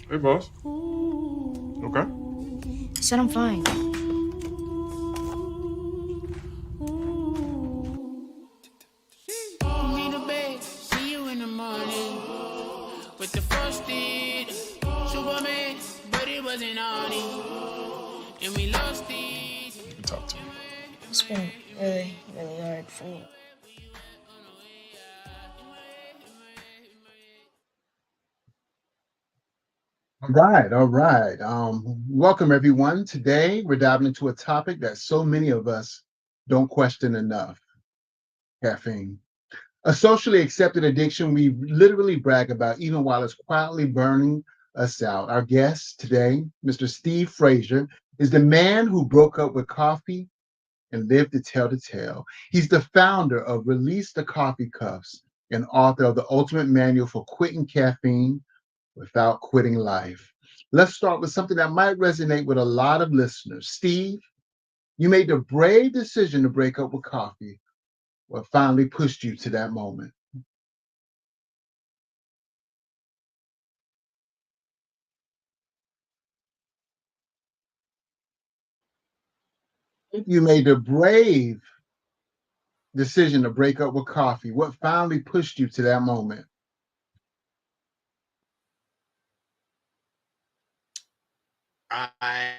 Hey, boss. Okay. I said I'm fine. Me the bed, see you in the morning with the frosted Superman, but it wasn't on it, and we lost it. You can talk to me. It's been really, really hard for me. All right, all right. Welcome everyone. Today we're diving into a topic that so many of us don't question enough: caffeine. A socially accepted addiction we literally brag about, even while it's quietly burning us out. Our guest today, Mr. Steve Frazier, is the man who broke up with coffee and lived to tell the tale. He's the founder of Release the Coffee Cuffs and author of the Ultimate Manual for Quitting Caffeine Without Quitting Life. Let's start with something that might resonate with a lot of listeners. Steve, you made the brave decision to break up with coffee. What finally pushed you to that moment? You made the brave decision to break up with coffee. What finally pushed you to that moment? I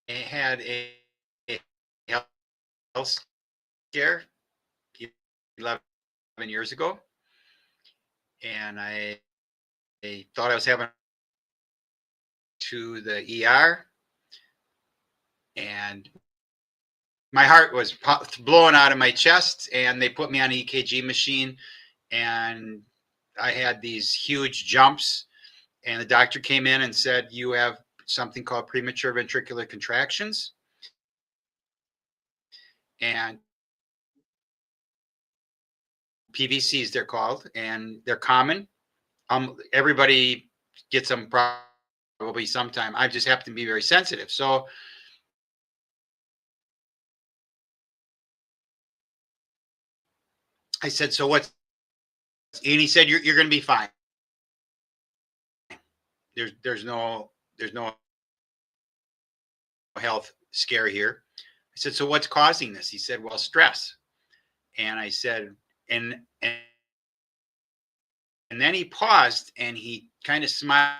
had a health scare 11 years ago, and I thought I was having to the ER, and my heart was blowing out of my chest, and they put me on an EKG machine, and I had these huge jumps, and the doctor came in and said, you have something called premature ventricular contractions, and PVCs they're called, and they're common. Everybody gets them probably sometime. I just happen to be very sensitive. So I said, so what's, and he said, you're going to be fine. There's no health scare here. I said, so what's causing this? He said, well, stress. And I said, and then he paused and he kind of smiled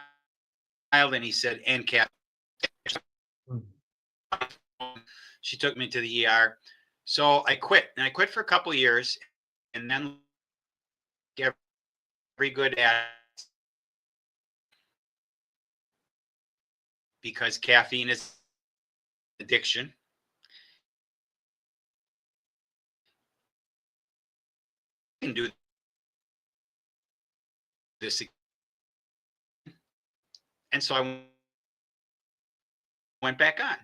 and he said, and Cat. She took me to the ER. So I quit, and I quit for a couple of years, and then get very good at, because caffeine is addiction. I can do this, and so I went back on,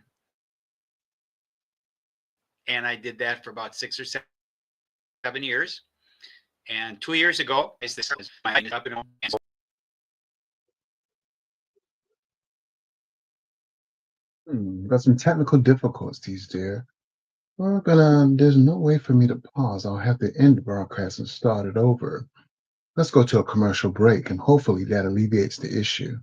and I did that for about 6 or 7 years. And 2 years ago, is this my up and Got some technical difficulties there. There's no way for me to pause. I'll have to end the broadcast and start it over. Let's go to a commercial break, and hopefully that alleviates the issue.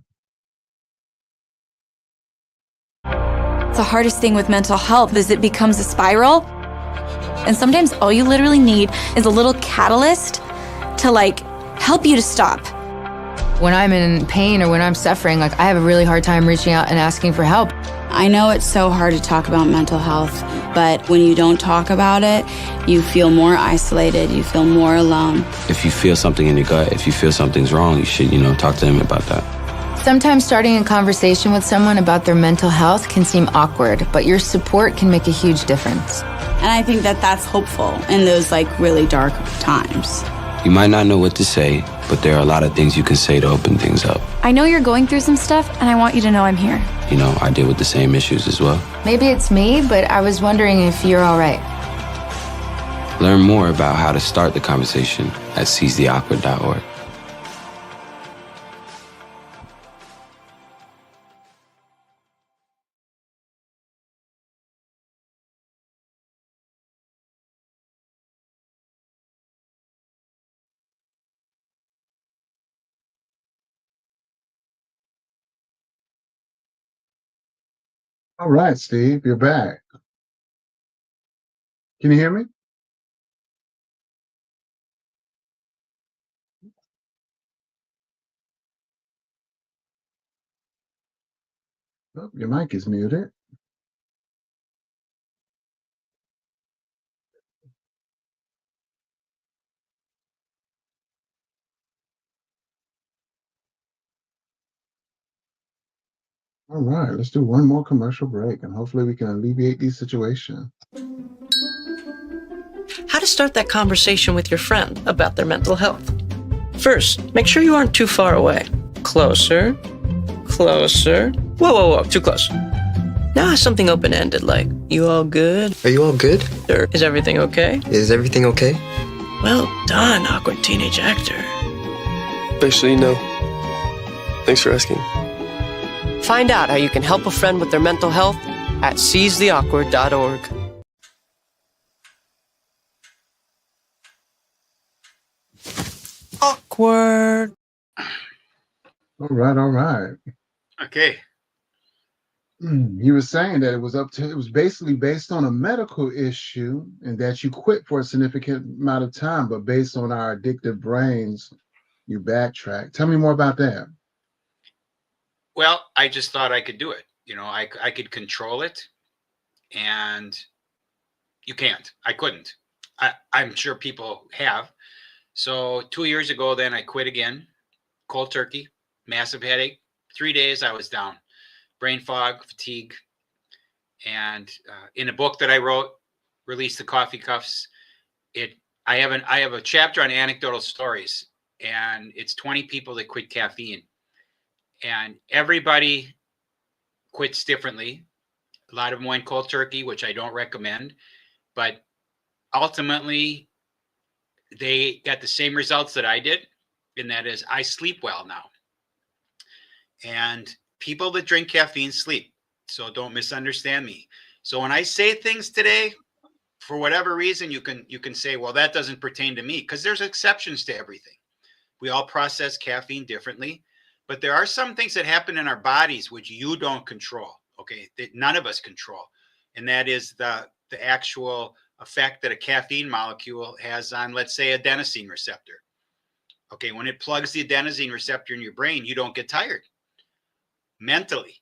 The hardest thing with mental health is it becomes a spiral. And sometimes all you literally need is a little catalyst to help you to stop. When I'm in pain or when I'm suffering, I have a really hard time reaching out and asking for help. I know it's so hard to talk about mental health, but when you don't talk about it, you feel more isolated, you feel more alone. If you feel something in your gut, if you feel something's wrong, you should, talk to them about that. Sometimes starting a conversation with someone about their mental health can seem awkward, but your support can make a huge difference. And I think that that's hopeful in those really dark times. You might not know what to say, but there are a lot of things you can say to open things up. I know you're going through some stuff, and I want you to know I'm here. I deal with the same issues as well. Maybe it's me, but I was wondering if you're all right. Learn more about how to start the conversation at seizetheawkward.org. All right, Steve, you're back. Can you hear me? Oh, your mic is muted. All right, let's do one more commercial break and hopefully we can alleviate these situations. How to start that conversation with your friend about their mental health. First, make sure you aren't too far away. Closer, closer. Whoa, whoa, whoa, too close. Now ask something open-ended like, you all good? Are you all good? Or is everything okay? Is everything okay? Well done, awkward teenage actor. Actually, no. Thanks for asking. Find out how you can help a friend with their mental health at seizetheawkward.org. Awkward. All right, all right. Okay. You were saying that it was basically based on a medical issue and that you quit for a significant amount of time, but based on our addictive brains, you backtrack. Tell me more about that. Well, I just thought I could do it. You know, I could control it, and you can't. I couldn't. I'm sure people have. So 2 years ago, then I quit again, cold turkey, massive headache. 3 days I was down, brain fog, fatigue. And in a book that I wrote, Release the Coffee Cuffs, I have a chapter on anecdotal stories, and it's 20 people that quit caffeine. And everybody quits differently. A lot of them went cold turkey, which I don't recommend, but ultimately they got the same results that I did, and that is I sleep well now. And people that drink caffeine sleep, so don't misunderstand me. So when I say things today, for whatever reason, you can say, well, that doesn't pertain to me, because there's exceptions to everything. We all process caffeine differently, but there are some things that happen in our bodies which you don't control, okay, that none of us control. And that is the actual effect that a caffeine molecule has on, let's say, adenosine receptor. Okay, when it plugs the adenosine receptor in your brain, you don't get tired mentally.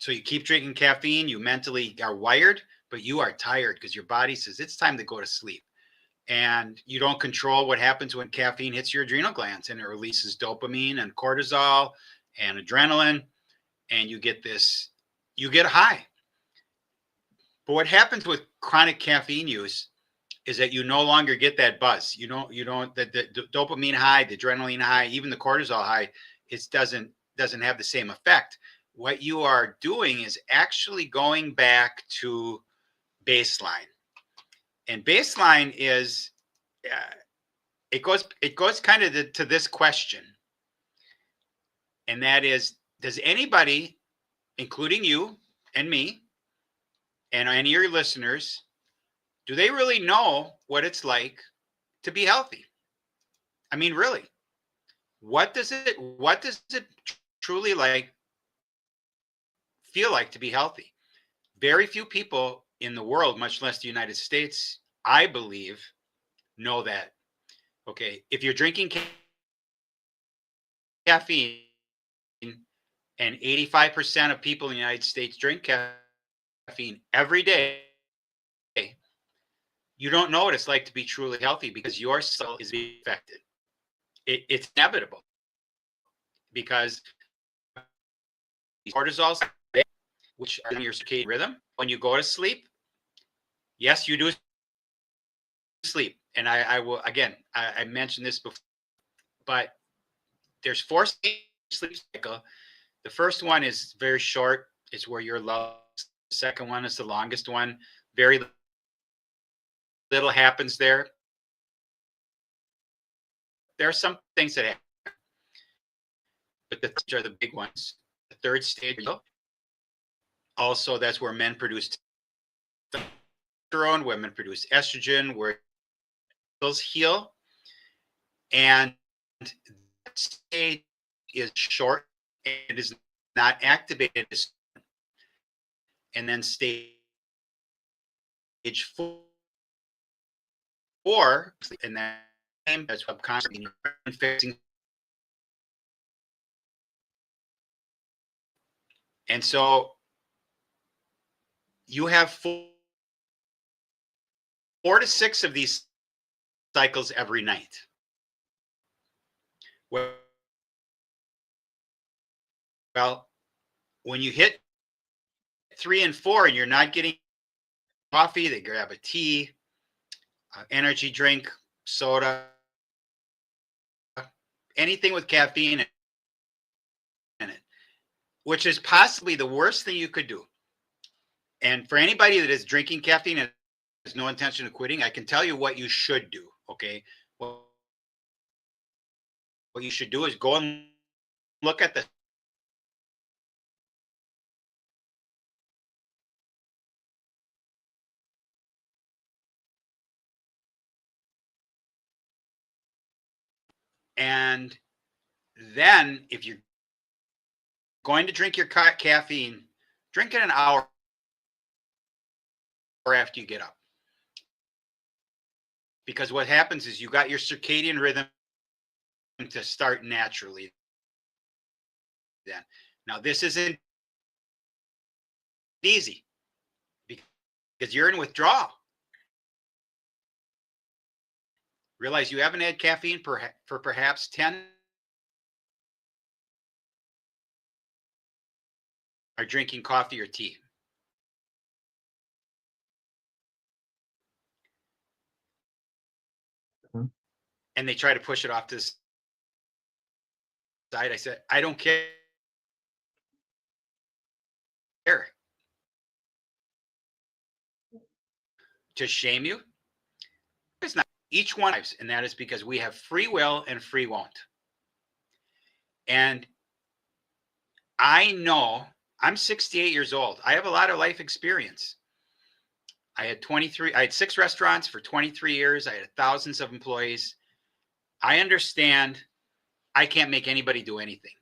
So you keep drinking caffeine, you mentally are wired, but you are tired because your body says it's time to go to sleep. And you don't control what happens when caffeine hits your adrenal glands, and it releases dopamine and cortisol and adrenaline, and you get high. But what happens with chronic caffeine use is that you no longer get that buzz. You don't the dopamine high, the adrenaline high, even the cortisol high, it doesn't have the same effect. What you are doing is actually going back to baseline. And baseline is it goes kind of to this question, and that is, does anybody, including you and me and any of your listeners, do they really know what it's like to be healthy? I mean, really, what does it truly feel like to be healthy? Very few people in the world, much less the United States, I believe, know that. Okay, if you're drinking caffeine, and 85% of people in the United States drink caffeine every day, you don't know what it's like to be truly healthy, because your cell is being affected. It's inevitable, because cortisol, which are in your circadian rhythm, when you go to sleep, yes, you do sleep. And I will, again, I mentioned this before, but there's 4 sleep cycle. The first one is very short. It's where you're low. The second one is the longest one. Very little happens there. There are some things that happen, but the things are the big ones. The third stage, also, that's where men produce testosterone, women produce estrogen, where cells heal. And that stage is short, and it is not activated as and then stage 4, and that's subconsciously fixing. And so you have 4 to 6 of these cycles every night. Well, when you hit 3 and 4 and you're not getting coffee, they grab a tea, energy drink, soda, anything with caffeine in it, which is possibly the worst thing you could do. And for anybody that is drinking caffeine and has no intention of quitting, I can tell you what you should do. Okay. Well, what you should do is go and look at the and then if you're going to drink your caffeine, drink it an hour after you get up. Because what happens is you got your circadian rhythm to start naturally then. Now, this isn't easy because you're in withdrawal. Realize you haven't had caffeine for perhaps 10 or drinking coffee or tea. And they try to push it off to the side. I said, I don't care. To shame you? It's not. Each one, and that is because we have free will and free won't. And I know I'm 68 years old. I have a lot of life experience. I had 6 restaurants for 23 years. I had thousands of employees. I understand I can't make anybody do anything.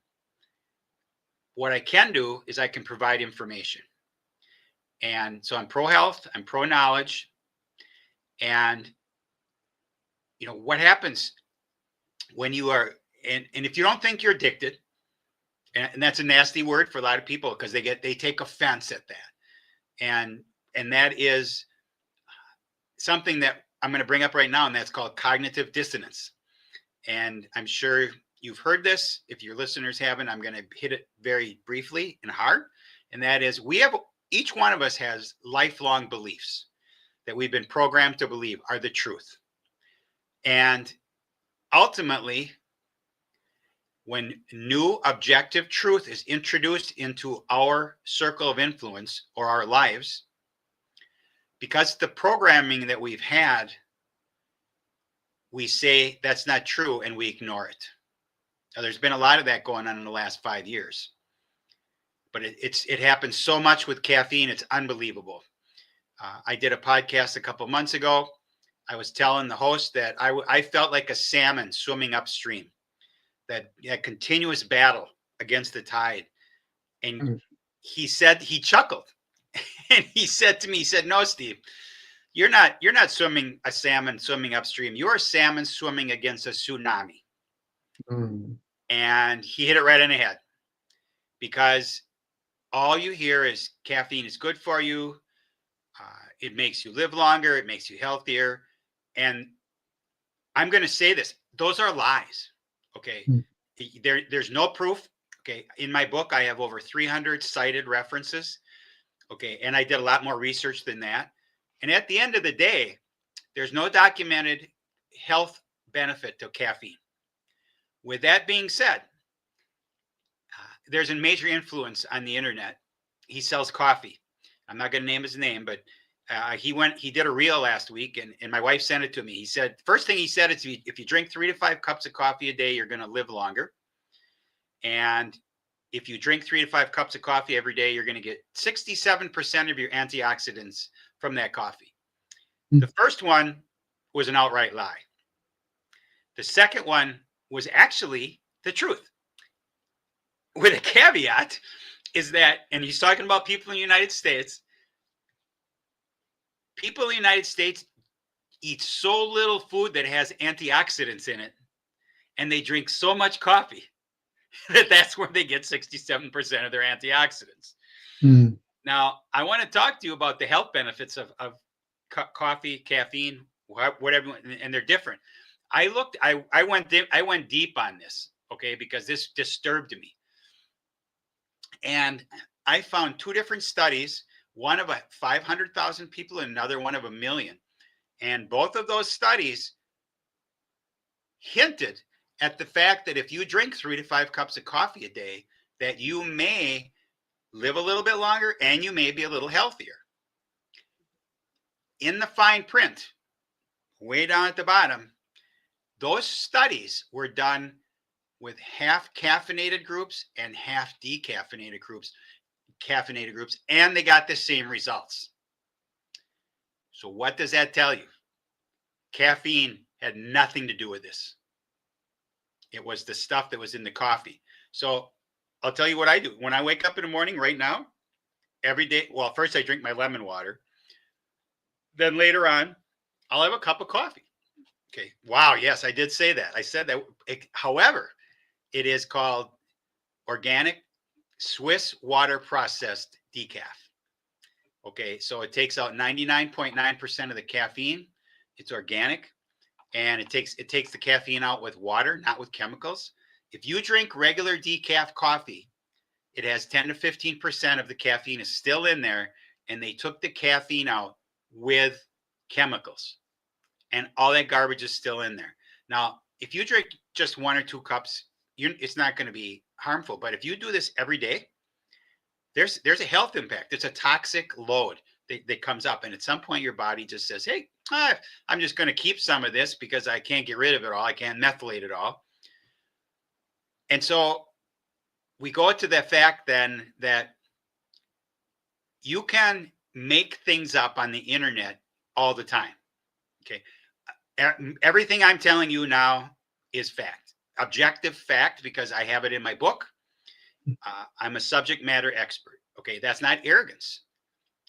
What I can do is I can provide information. And so I'm pro health, I'm pro knowledge. And you know what happens when you are, and if you don't think you're addicted, and that's a nasty word for a lot of people because they take offense at that. And that is something that I'm going to bring up right now, and that's called cognitive dissonance. And I'm sure you've heard this. If your listeners haven't, I'm going to hit it very briefly and hard. And that is each one of us has lifelong beliefs that we've been programmed to believe are the truth. And ultimately, when new objective truth is introduced into our circle of influence or our lives, because the programming that we've had, we say that's not true and we ignore it. Now, there's been a lot of that going on in the last 5 years, but it happens so much with caffeine. It's unbelievable. I did a podcast a couple months ago. I was telling the host that I felt like a salmon swimming upstream, that continuous battle against the tide. And he chuckled and he said to me, he said, no, Steve, you're not swimming a salmon swimming upstream. You're a salmon swimming against a tsunami. And he hit it right in the head, because all you hear is caffeine is good for you. It makes you live longer. It makes you healthier. And I'm going to say this. Those are lies. Okay. There's no proof. Okay. In my book, I have over 300 cited references. Okay. And I did a lot more research than that. And at the end of the day, there's no documented health benefit to caffeine. With that being said, there's a major influence on the internet. He sells coffee. I'm not going to name his name, but he did a reel last week, and my wife sent it to me. He said, first thing he said is, if you drink 3 to 5 cups of coffee a day, you're going to live longer. And if you drink 3 to 5 cups of coffee every day, you're going to get 67% of your antioxidants from that coffee. The first one was an outright lie. The second one was actually the truth, with a caveat is that, and he's talking about people in the United States. People in the United States eat so little food that has antioxidants in it, and they drink so much coffee that that's where they get 67% of their antioxidants. Mm. Now, I want to talk to you about the health benefits of coffee, caffeine, whatever, and they're different. I went deep on this, okay, because this disturbed me. And I found two different studies, one of 500,000 people and another one of 1 million. And both of those studies hinted at the fact that if you drink 3 to 5 cups of coffee a day, that you may live a little bit longer and you may be a little healthier. In the fine print, way down at the bottom, those studies were done with half caffeinated groups and half decaffeinated groups, and they got the same results. So what does that tell you? Caffeine had nothing to do with this. It was the stuff that was in the coffee. So I'll tell you what I do. When I wake up in the morning right now, every day, well, first I drink my lemon water. Then later on, I'll have a cup of coffee. Okay. Wow. Yes, I did say that. I said that. However, it is called organic Swiss water processed decaf. Okay. So it takes out 99.9% of the caffeine. It's organic. And it takes the caffeine out with water, not with chemicals. If you drink regular decaf coffee, it has 10 to 15% of the caffeine is still in there, and they took the caffeine out with chemicals, and all that garbage is still in there. Now, if you drink just 1 or 2 cups, it's not going to be harmful. But if you do this every day, there's a health impact. It's a toxic load that comes up, and at some point your body just says, hey, I'm just going to keep some of this because I can't get rid of it all. I can't methylate it all. And so we go to the fact then that you can make things up on the internet all the time. Okay. Everything I'm telling you now is fact, objective fact, because I have it in my book. I'm a subject matter expert. Okay. That's not arrogance.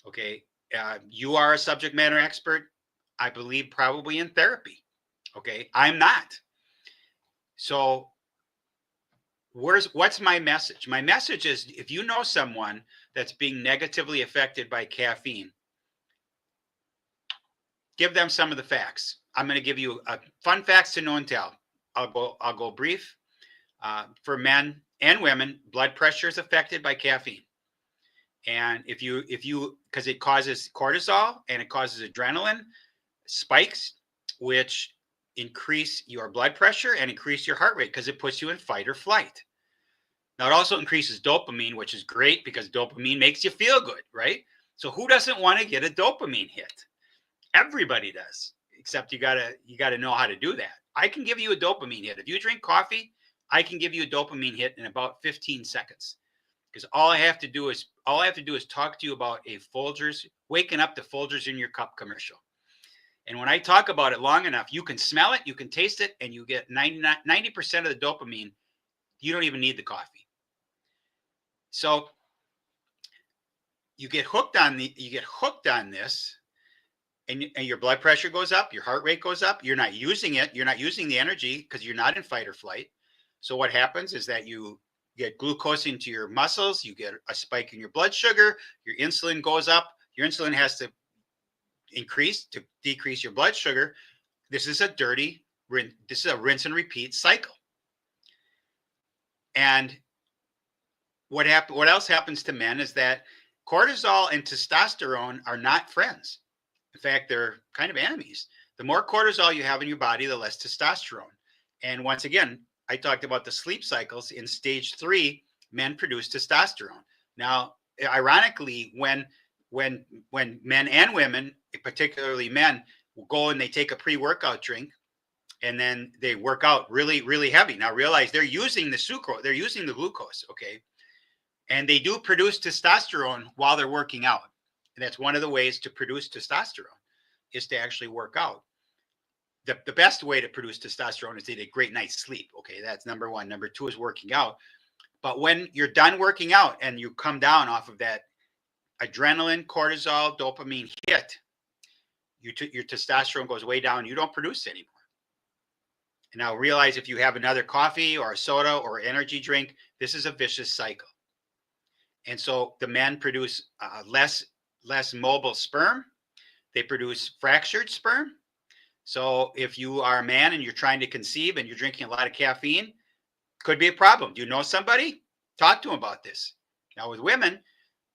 Okay. You are a subject matter expert, I believe, probably in therapy. Okay. I'm not. So what's my message? My message is, if you know someone that's being negatively affected by caffeine, give them some of the facts. I'm going to give you fun facts to know and tell. I'll go brief. For men and women, blood pressure is affected by caffeine. And because it causes cortisol and it causes adrenaline spikes, which increase your blood pressure and increase your heart rate because it puts you in fight or flight. Now, it also increases dopamine, which is great because dopamine makes you feel good, right? So who doesn't want to get a dopamine hit? Everybody does, except you gotta know how to do that. I can give you a dopamine hit. If you drink coffee, I can give you a dopamine hit in about 15 seconds. Because all I have to do is talk to you about a Folgers, waking up the Folgers in your cup commercial. And when I talk about it long enough, you can smell it, you can taste it, and you get 90% of the dopamine. You don't even need the coffee. So you get hooked on this, and your blood pressure goes up, your heart rate goes up. You're not using it. You're not using the energy because you're not in fight or flight. So what happens is that you get glucose into your muscles. You get a spike in your blood sugar. Your insulin goes up. Your insulin has to increase to decrease your blood sugar. This is a rinse and repeat cycle. And what else happens to men is that cortisol and testosterone are not friends. In fact, they're kind of enemies. The more cortisol you have in your body, the less testosterone. And once again, I talked about the sleep cycles. In stage 3, men produce testosterone. Now, ironically, when men and women, particularly men, will go and they take a pre-workout drink, and then they work out really, really heavy. Now realize they're using the sucrose, they're using the glucose, okay? And they do produce testosterone while they're working out. And that's one of the ways to produce testosterone, is to actually work out. The best way to produce testosterone is to get a great night's sleep. Okay, that's number one. Number two is working out. But when you're done working out and you come down off of that adrenaline, cortisol, dopamine hit, your testosterone goes way down. You don't produce it anymore. And now realize if you have another coffee or a soda or energy drink, this is a vicious cycle. And so the men produce less mobile sperm. They produce fractured sperm. So if you are a man and you're trying to conceive and you're drinking a lot of caffeine, could be a problem. Do you know somebody? Talk to them about this. Now with women,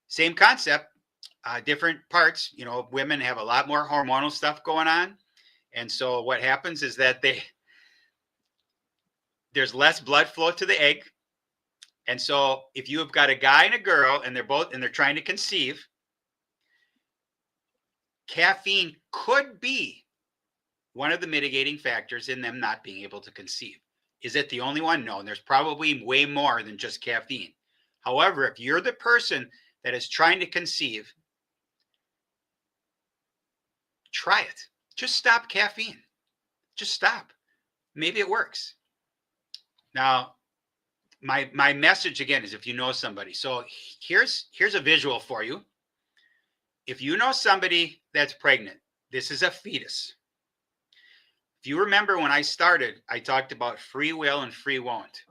same concept, different parts. You know, women have a lot more hormonal stuff going on. And so what happens is that there's less blood flow to the egg. And so if you have got a guy and a girl and they're trying to conceive, caffeine could be one of the mitigating factors in them not being able to conceive. Is it the only one? No, and there's probably way more than just caffeine. However, if you're the person that is trying to conceive, try it. Just stop caffeine. Just stop. Maybe it works. Now, my message again is if you know somebody. So here's a visual for you. If you know somebody that's pregnant, this is a fetus. If you remember when I started, I talked about free will and free won't.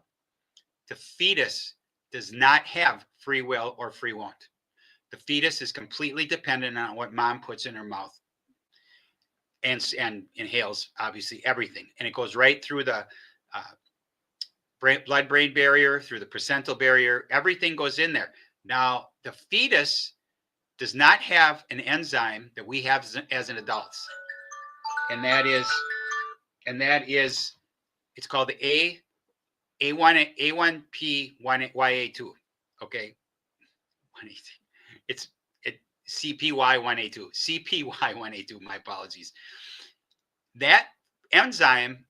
The fetus does not have free will or free won't. The fetus is completely dependent on what mom puts in her mouth and inhales, obviously, everything. And it goes right through the blood-brain barrier, through the placental barrier. Everything goes in there. Now, the fetus does not have an enzyme that we have as an adults. And that is, it's called the A1P1YA2. Okay. It's CPY1A2. CPY1A2, my apologies. That enzyme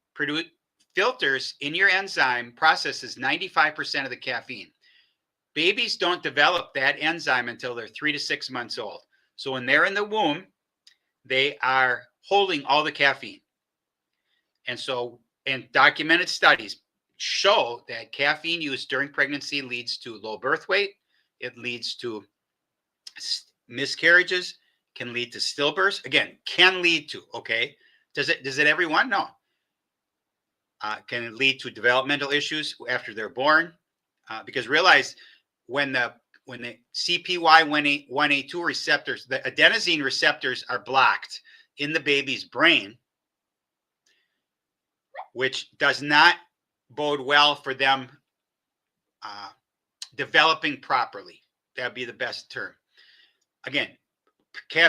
filters in your enzyme processes 95% of the caffeine. Babies don't develop that enzyme until they're 3 to 6 months old. So when they're in the womb, they are holding all the caffeine. And documented studies show that caffeine use during pregnancy leads to low birth weight. It leads to miscarriages, can lead to stillbirths. Again, can lead to, okay? Does it everyone? No. Can it lead to developmental issues after they're born? Because realize when the CPY1A2 receptors, the adenosine receptors are blocked in the baby's brain, which does not bode well for them developing properly. That'd be the best term. Again,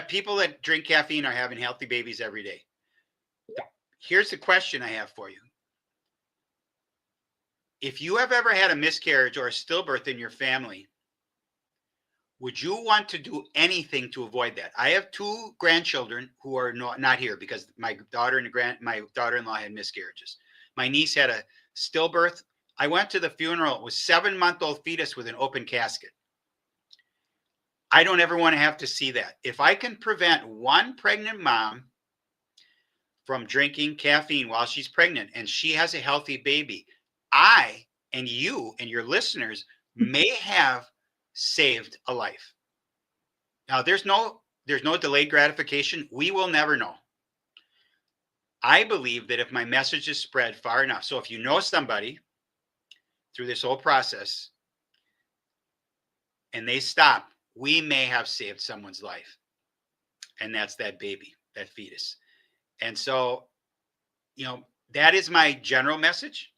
people that drink caffeine are having healthy babies every day. Here's the question I have for you. If you have ever had a miscarriage or a stillbirth in your family, would you want to do anything to avoid that? I have 2 grandchildren who are not here because my daughter-in-law had miscarriages. My niece had a stillbirth. I went to the funeral. It was 7-month-old fetus with an open casket. I don't ever want to have to see that. If I can prevent one pregnant mom from drinking caffeine while she's pregnant and she has a healthy baby, I and you and your listeners may have saved a life. Now, there's no delayed gratification. We will never know. I believe that if my message is spread far enough, so if you know somebody through this whole process and they stop, we may have saved someone's life. And that's that baby, that fetus. And so, that is my general message.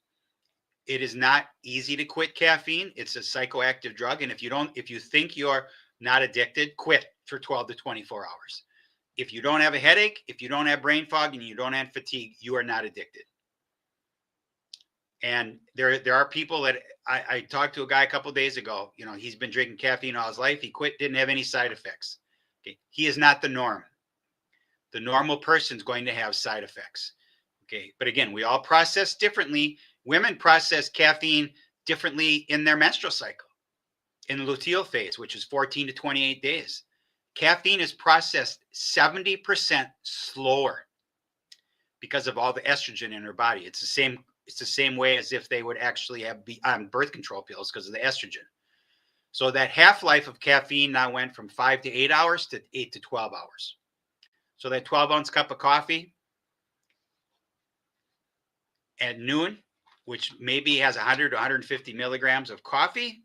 It is not easy to quit caffeine. It's a psychoactive drug. And if you think you're not addicted, quit for 12 to 24 hours. If you don't have a headache, if you don't have brain fog, and you don't have fatigue, you are not addicted. And there are people that I talked to a guy a couple of days ago. He's been drinking caffeine all his life. He quit, didn't have any side effects. Okay. He is not the norm. The normal person's going to have side effects. Okay. But again, we all process differently. Women process caffeine differently in their menstrual cycle, in the luteal phase, which is 14 to 28 days. Caffeine is processed 70% slower because of all the estrogen in her body. It's the same It's the same way as if they would actually be on birth control pills because of the estrogen. So that half-life of caffeine now went from 5 to 8 hours to 8 to 12 hours. So that 12-ounce cup of coffee at noon, which maybe has 100 to 150 milligrams of coffee,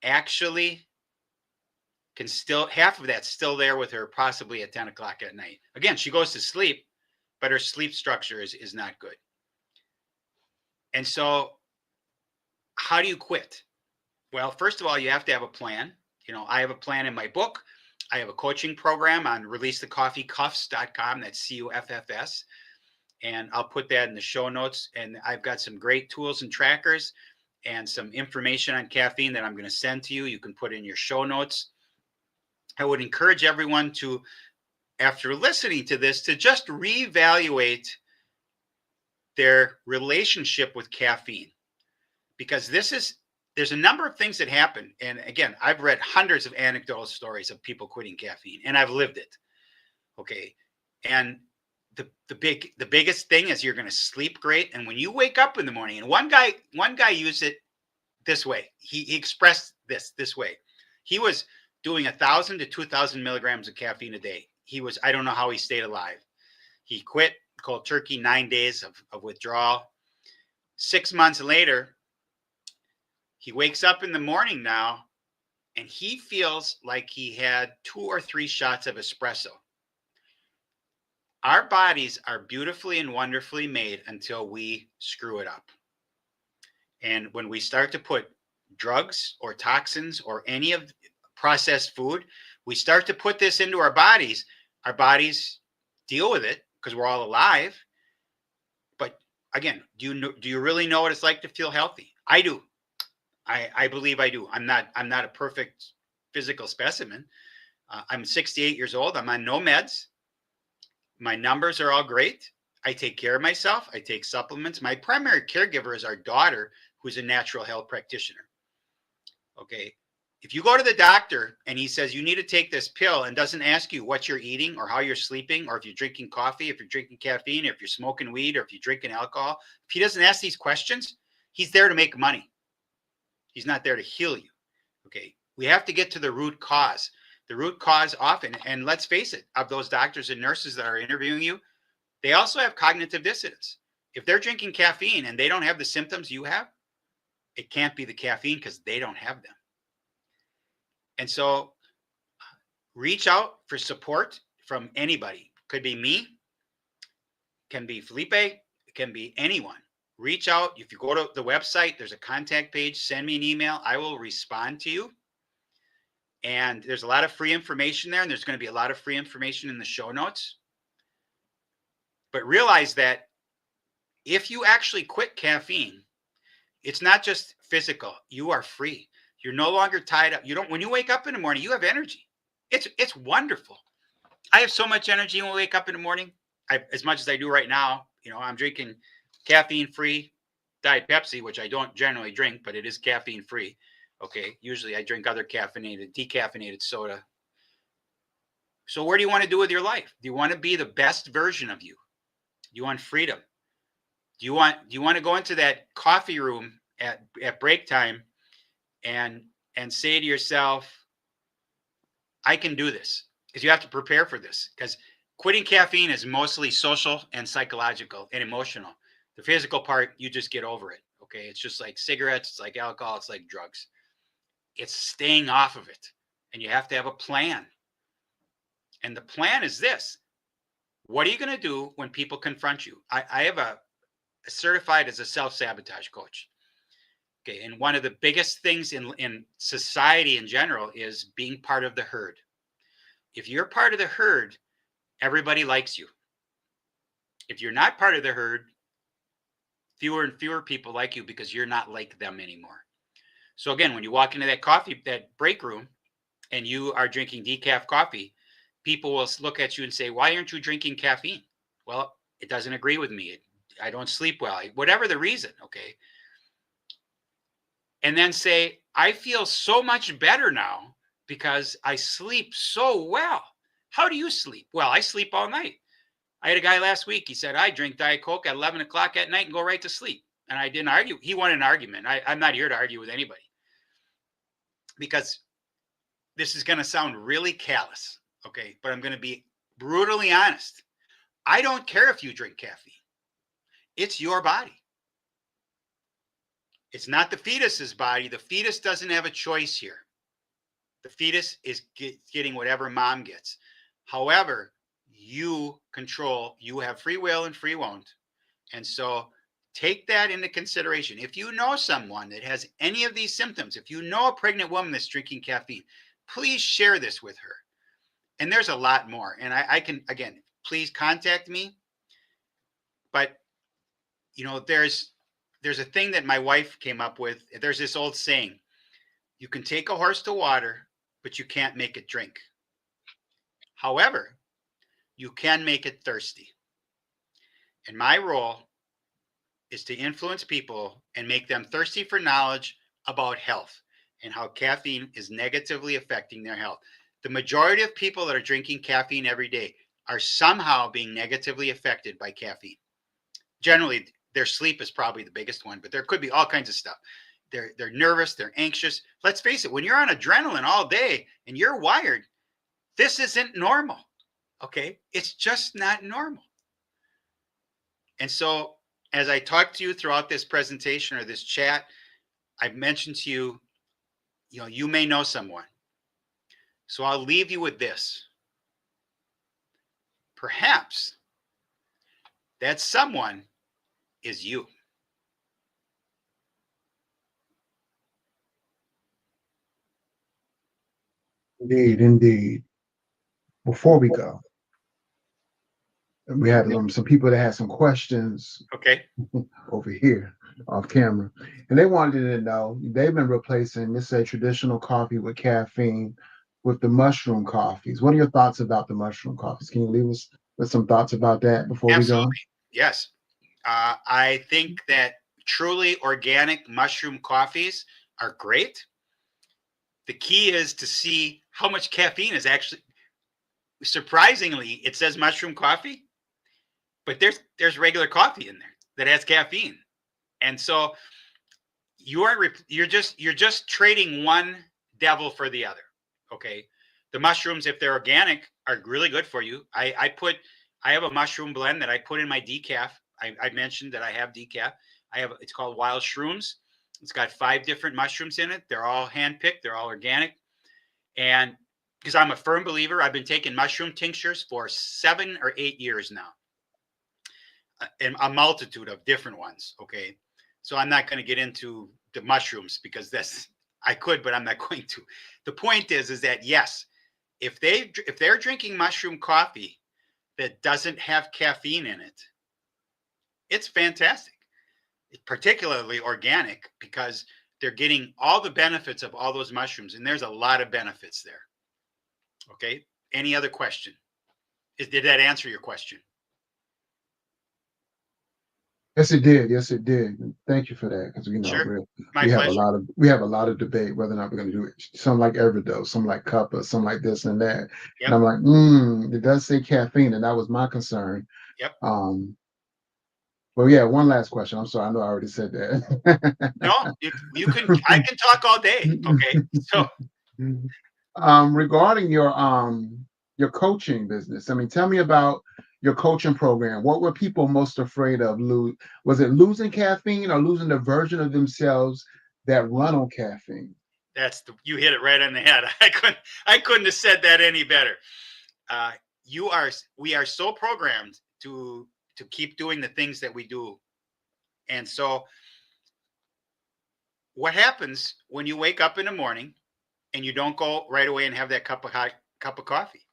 actually can still, half of that's still there with her possibly at 10 o'clock at night. Again, she goes to sleep, but her sleep structure is not good. And so how do you quit? Well, first of all, you have to have a plan. You know, I have a plan in my book. I have a coaching program on releasethecoffeecuffs.com. That's CUFFS. And I'll put that in the show notes. And I've got some great tools and trackers and some information on caffeine that I'm going to send to you. You can put in your show notes. I would encourage everyone to, after listening to this, to just reevaluate their relationship with caffeine. Because there's a number of things that happen. And again, I've read hundreds of anecdotal stories of people quitting caffeine, and I've lived it. Okay. And the biggest thing is you're going to sleep great. And when you wake up in the morning, and one guy used it this way. He expressed this way. He was doing 1,000 to 2,000 milligrams of caffeine a day. I don't know how he stayed alive. He quit cold turkey, 9 days of withdrawal. 6 months later, he wakes up in the morning now, and he feels like he had 2 or 3 shots of espresso. Our bodies are beautifully and wonderfully made until we screw it up. And when we start to put drugs or toxins or any of processed food, we start to put this into our bodies deal with it because we're all alive. But again, do you really know what it's like to feel healthy? I do. I believe I do. I'm not a perfect physical specimen. I'm 68 years old. I'm on no meds. My numbers are all great. I take care of myself. I take supplements. My primary caregiver is our daughter, who's a natural health practitioner. Okay. If you go to the doctor and he says you need to take this pill and doesn't ask you what you're eating or how you're sleeping, or if you're drinking coffee, if you're drinking caffeine, or if you're smoking weed, or if you're drinking alcohol, if he doesn't ask these questions, he's there to make money. He's not there to heal you. Okay. We have to get to the root cause. The root cause often, and let's face it, of those doctors and nurses that are interviewing you, they also have cognitive dissonance. If they're drinking caffeine and they don't have the symptoms you have, it can't be the caffeine because they don't have them. And so reach out for support from anybody. Could be me, can be Felipe, it can be anyone. Reach out. If you go to the website, there's a contact page. Send me an email. I will respond to you. And there's a lot of free information there. And there's going to be a lot of free information in the show notes. But realize that if you actually quit caffeine, it's not just physical. You are free. You're no longer tied up. When you wake up in the morning, you have energy. It's wonderful. I have so much energy when I wake up in the morning. As much as I do right now, I'm drinking caffeine-free Diet Pepsi, which I don't generally drink, but it is caffeine-free. Okay. Usually I drink other decaffeinated soda. So what do you want to do with your life? Do you want to be the best version of you? Do you want freedom? Do you want to go into that coffee room at break time and say to yourself, I can do this? Because you have to prepare for this. Because quitting caffeine is mostly social and psychological and emotional. The physical part, you just get over it. Okay. It's just like cigarettes. It's like alcohol. It's like drugs. It's staying off of it. And you have to have a plan. And the plan is this. What are you going to do when people confront you? I have a certified as a self-sabotage coach. Okay. And one of the biggest things in society in general is being part of the herd. If you're part of the herd, everybody likes you. If you're not part of the herd, fewer and fewer people like you because you're not like them anymore. So again, when you walk into that break room and you are drinking decaf coffee, people will look at you and say, why aren't you drinking caffeine? Well, it doesn't agree with me. I don't sleep well, whatever the reason. Okay. And then say, I feel so much better now because I sleep so well. How do you sleep? Well, I sleep all night. I had a guy last week. He said, I drink Diet Coke at 11 o'clock at night and go right to sleep. and I didn't argue. He won an argument. I'm not here to argue with anybody, because this is going to sound really callous, okay? But I'm going to be brutally honest. I don't care if you drink caffeine. It's your body. It's not the fetus's body. The fetus doesn't have a choice here. The fetus is getting whatever mom gets. However, you control, you have free will and free won't. And so take that into consideration. If you know someone that has any of these symptoms, if you know a pregnant woman that's drinking caffeine, please share this with her. And there's a lot more. And I can, again, please contact me. But, you know, there's a thing that my wife came up with. There's this old saying, you can take a horse to water, but you can't make it drink. However, you can make it thirsty. And my role is to influence people and make them thirsty for knowledge about health and how caffeine is negatively affecting their health. The majority of people that are drinking caffeine every day are somehow being negatively affected by caffeine. Generally, their sleep is probably the biggest one, but there could be all kinds of stuff. They're nervous, they're anxious. Let's face it, when you're on adrenaline all day and you're wired, this isn't normal, okay? It's just not normal. And so as I talk to you throughout this presentation or this chat, I've mentioned to you, you know, you may know someone. So I'll leave you with this. Perhaps that someone is you. Indeed, indeed. Before we go, we had some people that had some questions. Okay. Over here off camera, and they wanted to know, they've been replacing, let's say, traditional coffee with caffeine with the mushroom coffees. What are your thoughts about the mushroom coffees? Can you leave us with some thoughts about that before Absolutely. we go? Yes. I think that truly organic mushroom coffees are great. The key is to see how much caffeine is actually, surprisingly, it says mushroom coffee, but there's regular coffee in there that has caffeine. And so you're just trading one devil for the other. Okay. The mushrooms, if they're organic, are really good for you. I have a mushroom blend that I put in my decaf. I mentioned that I have decaf. It's called Wild Shrooms. It's got 5 different mushrooms in it. They're all handpicked. They're all organic. And because I'm a firm believer, I've been taking mushroom tinctures for 7 or 8 years now. And a multitude of different ones. Okay. So I'm not going to get into the mushrooms because I could, but I'm not going to. The point is that yes, if they're drinking mushroom coffee that doesn't have caffeine in it, it's fantastic. It's particularly organic because they're getting all the benefits of all those mushrooms, and there's a lot of benefits there. Okay. Any other question? Did that answer your question? Yes, it did. Yes, it did. Thank you for that, because Sure. we have a lot of debate whether or not we're going to do it. Some like Everidose, some like Cuppa, some like this and that. Yep. And I'm like, it does say caffeine, and that was my concern. Yep. Well, yeah. One last question. I'm sorry. I know I already said that. No, you can. I can talk all day. Okay. So, regarding your coaching business, I mean, tell me about your coaching program. What were people most afraid of? Was it losing caffeine or losing the version of themselves that run on caffeine? You hit it right on the head. I couldn't have said that any better. We are so programmed to keep doing the things that we do. And so what happens when you wake up in the morning and you don't go right away and have that cup of coffee?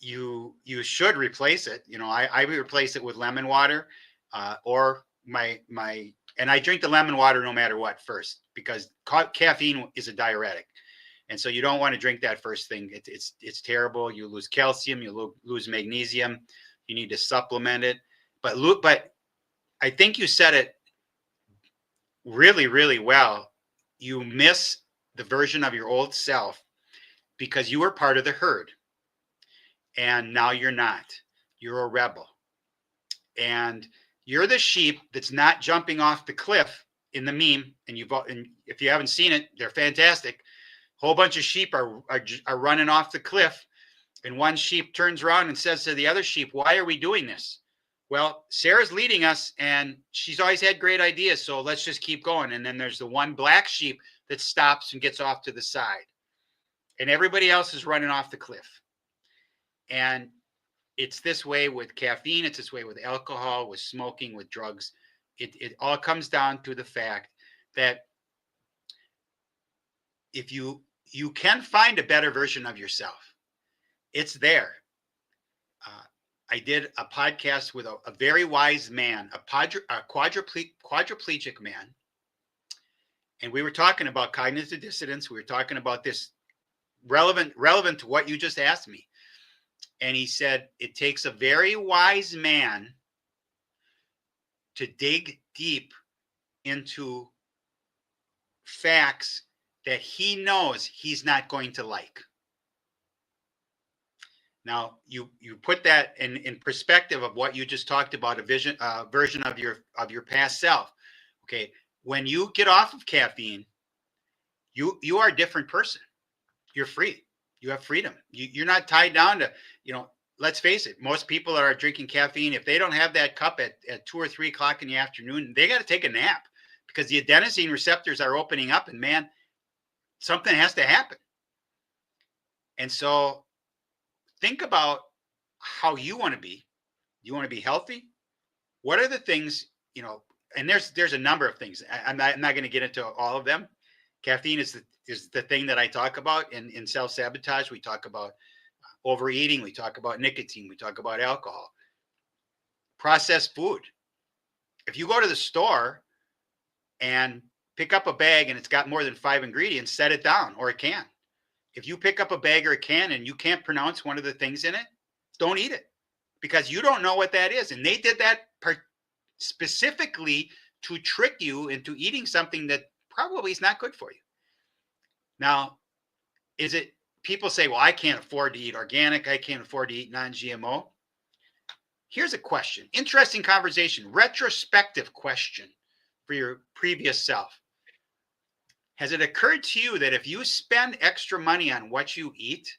You should replace it. You know, I replace it with lemon water, or and I drink the lemon water no matter what first, because caffeine is a diuretic. And so you don't want to drink that first thing. It's terrible. You lose calcium, you lose magnesium. You need to supplement it. But I think you said it really, really well. You miss the version of your old self because you were part of the herd. And now you're not. You're a rebel. And You're the sheep that's not jumping off the cliff in the meme. And if you haven't seen it, they're fantastic. Whole bunch of sheep are running off the cliff. And one sheep turns around and says to the other sheep, why are we doing this? Well, Sarah's leading us and she's always had great ideas. So let's just keep going. And then there's the one black sheep that stops and gets off to the side. And everybody else is running off the cliff. And it's this way with caffeine. It's this way with alcohol, with smoking, with drugs. It all comes down to the fact that if you can find a better version of yourself, it's there. I did a podcast with a very wise man, a quadriplegic man. And we were talking about cognitive dissonance. We were talking about this relevant to what you just asked me. And he said, it takes a very wise man to dig deep into facts that he knows he's not going to like. Now, you put that in perspective of what you just talked about, a version of your past self. Okay, when you get off of caffeine, you are a different person. You're free. You have freedom. You're not tied down to, let's face it, most people that are drinking caffeine, if they don't have that cup at 2 or 3 o'clock in the afternoon, they got to take a nap because the adenosine receptors are opening up and man, something has to happen. And so think about how you want to be. You want to be healthy? What are the things, and there's a number of things. I'm not going to get into all of them. Caffeine is the thing that I talk about in self-sabotage. We talk about overeating. We talk about nicotine. We talk about alcohol. Processed food. If you go to the store and pick up a bag and it's got more than 5 ingredients, set it down, or a can. If you pick up a bag or a can and you can't pronounce one of the things in it, don't eat it because you don't know what that is. And they did that specifically to trick you into eating something that probably is not good for you. Now, people say, well, I can't afford to eat organic. I can't afford to eat non-GMO. Here's a question. Interesting conversation, retrospective question for your previous self. Has it occurred to you that if you spend extra money on what you eat,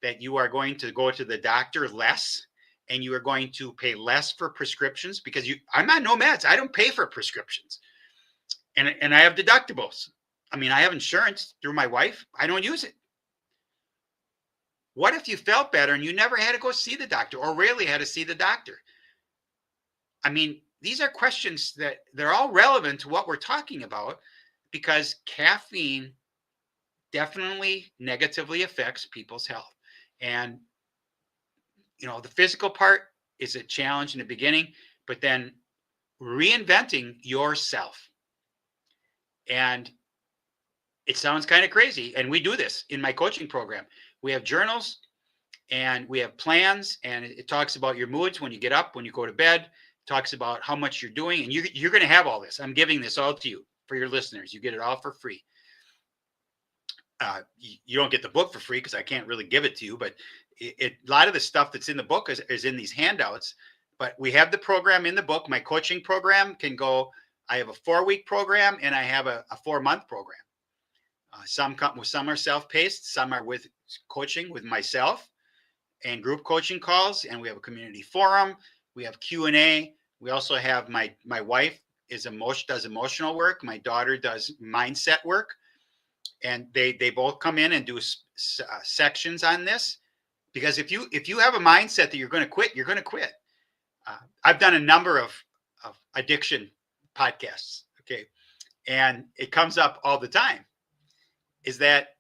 that you are going to go to the doctor less and you are going to pay less for prescriptions? Because I'm on no meds. I don't pay for prescriptions. And I have deductibles. I mean, I have insurance through my wife. I don't use it. What if you felt better and you never had to go see the doctor or rarely had to see the doctor? I mean, these are questions that they're all relevant to what we're talking about because caffeine definitely negatively affects people's health. And, the physical part is a challenge in the beginning, but then reinventing yourself. And it sounds kind of crazy. And we do this in my coaching program. We have journals and we have plans, and it talks about your moods when you get up, when you go to bed, it talks about how much you're doing, and you're going to have all this. I'm giving this all to you for your listeners. You get it all for free. You don't get the book for free because I can't really give it to you, but a lot of the stuff that's in the book is in these handouts. But we have the program in the book. My coaching program I have a 4-week program and I have a 4-month program. Some are self-paced, some are with coaching with myself and group coaching calls, and we have a community forum. We have Q&A. We also have my wife does emotional work. My daughter does mindset work, and they both come in and do sections on this. Because if you have a mindset that you're going to quit, you're going to quit. I've done a number of addiction podcasts, okay, and it comes up all the time. Is that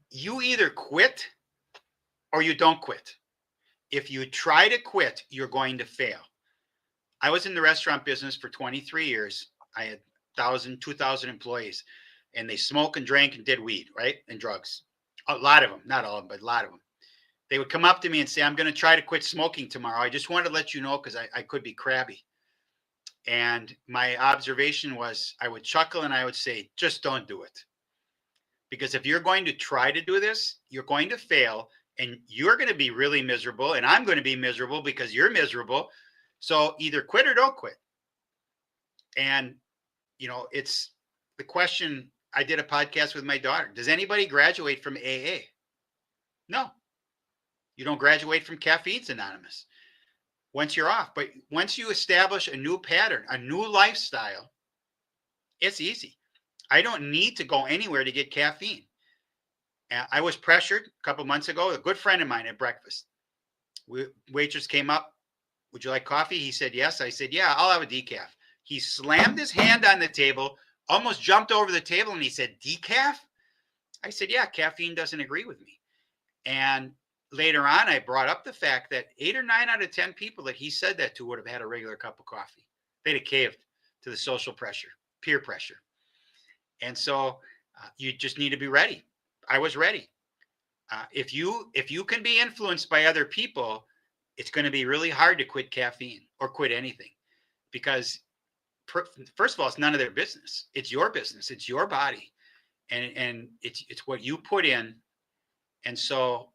you either quit or you don't quit. If you try to quit, you're going to fail. I was in the restaurant business for 23 years. I had 2,000 employees, and they smoked and drank and did weed, right? And drugs. A lot of them, not all of them, but a lot of them. They would come up to me and say, I'm going to try to quit smoking tomorrow. I just wanted to let you know because I could be crabby. And my observation was I would chuckle and I would say, just don't do it. Because if you're going to try to do this, you're going to fail and you're going to be really miserable. And I'm going to be miserable because you're miserable. So either quit or don't quit. And, it's the question. I did a podcast with my daughter. Does anybody graduate from AA? No. You don't graduate from Caffeine's Anonymous once you're off. But once you establish a new pattern, a new lifestyle, it's easy. I don't need to go anywhere to get caffeine. I was pressured a couple months ago. A good friend of mine at breakfast. Waitress came up. Would you like coffee? He said, yes. I said, yeah, I'll have a decaf. He slammed his hand on the table, almost jumped over the table, and he said, decaf? I said, yeah, caffeine doesn't agree with me. And later on, I brought up the fact that 8 or 9 out of 10 people that he said that to would have had a regular cup of coffee. They'd have caved to the social pressure, peer pressure. And so you just need to be ready. I was ready. If you can be influenced by other people, it's going to be really hard to quit caffeine or quit anything, because first of all, it's none of their business. It's your business. It's your body, and it's what you put in. And so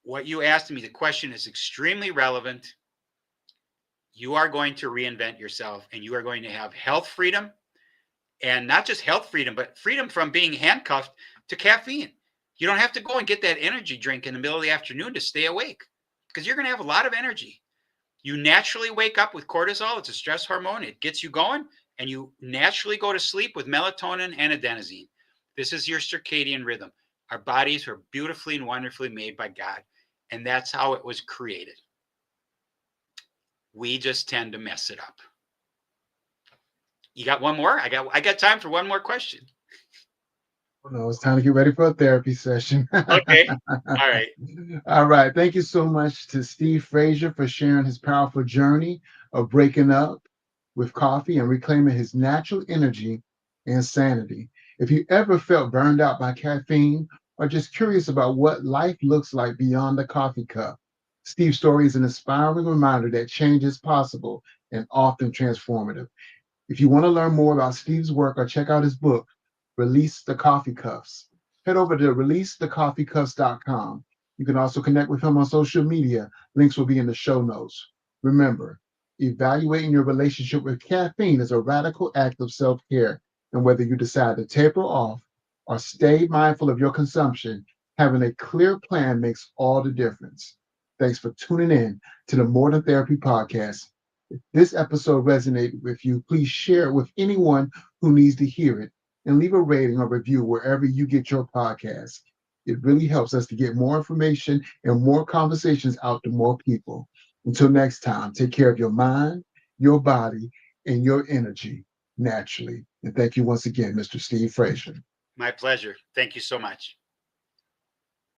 what you asked me, the question is extremely relevant. You are going to reinvent yourself, and you are going to have health freedom, and not just health freedom, but freedom from being handcuffed to caffeine. You don't have to go and get that energy drink in the middle of the afternoon to stay awake, because you're going to have a lot of energy. You naturally wake up with cortisol. It's a stress hormone. It gets you going, and you naturally go to sleep with melatonin and adenosine. This is your circadian rhythm. Our bodies are beautifully and wonderfully made by God, and that's how it was created. We just tend to mess it up. You got one more? I got time for one more question. No, it's time to get ready for a therapy session. Okay. All right. All right. Thank you so much to Steve Frazier for sharing his powerful journey of breaking up with coffee and reclaiming his natural energy and sanity. If you ever felt burned out by caffeine or just curious about what life looks like beyond the coffee cup, Steve's story is an inspiring reminder that change is possible and often transformative. If you want to learn more about Steve's work or check out his book, Release the Coffee Cuffs, head over to releasethecofeecuffs.com. You can also connect with him on social media. Links will be in the show notes. Remember, evaluating your relationship with caffeine is a radical act of self-care. And whether you decide to taper off or stay mindful of your consumption, having a clear plan makes all the difference. Thanks for tuning in to the More Than Therapy podcast. If this episode resonated with you, please share it with anyone who needs to hear it, and leave a rating or review wherever you get your podcast. It really helps us to get more information and more conversations out to more people. Until next time, take care of your mind, your body, and your energy naturally. And thank you once again, Mr. Steve Frazier. My pleasure. Thank you so much.